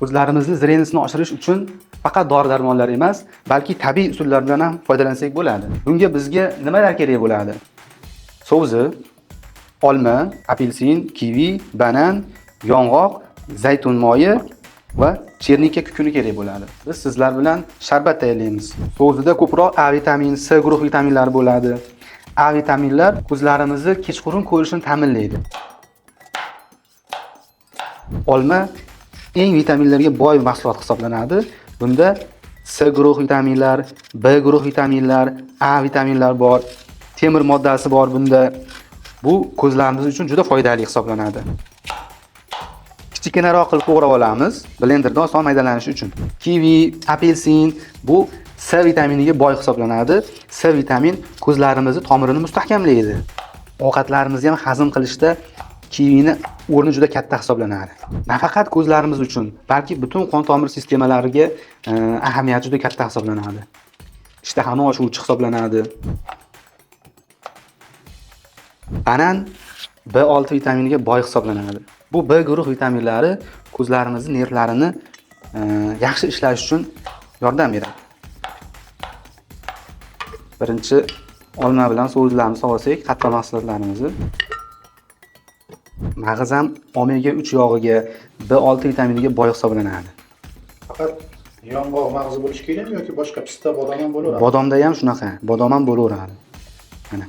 Ko'zlarimizni zrenisini oshirish uchun faqat dori-darmonlar emas, balki tabiiy usullardan ham foydalansak bo'ladi. Bunga bizga nimalar kerak bo'ladi? So'zi, olma, apelsin, kivi, banan, yong'oq, zaytun moyi va chernika kukuni kerak bo'ladi. Biz sizlar bilan sharbat tayyorlaymiz. So'zida ko'proq A vitamini, C guruh vitaminlari bo'ladi. A vitaminlar ko'zlarimizni kechqurun ko'rishini ta'minlaydi. Olma eng vitaminlarga boy mahsulot hisoblanadi. Bunda C guruh vitaminlar, B guruh vitaminlar, A vitaminlar bor, temir moddasi bor bunda. Bu ko'zlarimiz uchun juda foydali hisoblanadi. Kichikroq qilib to'g'rab olamiz, blenderda oson maydalanishi uchun. Kivi, apelsin bu C vitaminiga boy hisoblanadi. C vitamin ko'zlarimizni tomirini mustahkamlaydi. Ovqatlarimizni ham hazm qilishda kivini o'rni juda katta hisoblanadi. Nafaqat ko'zlarimiz uchun, balki butun qon tomir sistemalariga ahamiyati juda katta hisoblanadi. Ishtahani oshiruvchi hisoblanadi. Banan B6 vitaminiga boy hisoblanadi. Bu B guruh vitaminlari ko'zlarimizning nervlarini yaxshi ishlash uchun yordam beradi. Birinchi olma bilan so'zlarimizni solsak, qattiq mahsulotlarimizni. Mag'iz ham omega 3 yog'iga, B6 vitaminiga boy hisoblanadi. Faqat yong'oq mag'izi bo'lishi kerakmi yoki boshqa pista, bodom ham bo'laveradi? Bodomda ham shunaqa, bodom ham bo'laveradi. Mana.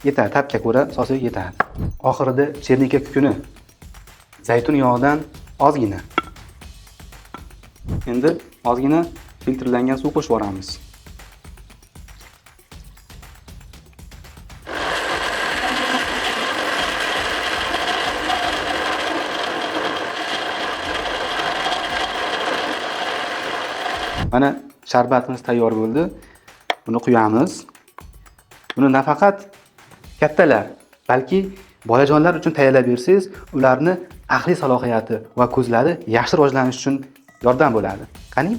Yetadi, tapga ko'ra solsak yetadi. Oxirida chernika kukuni. Zaytun yog'idan ozgina. Endi ozgina filtrlangan suv qo'shib yuboramiz. Mana sharbatimiz tayyor bo'ldi. Buni quyamiz. Buni nafaqat kattalar, balki bolajonlar uchun tayyorlab bersangiz, ularni aqliy salohiyati va ko'zlari yaxshi rivojlanishi uchun yordam bo'ladi. Qani?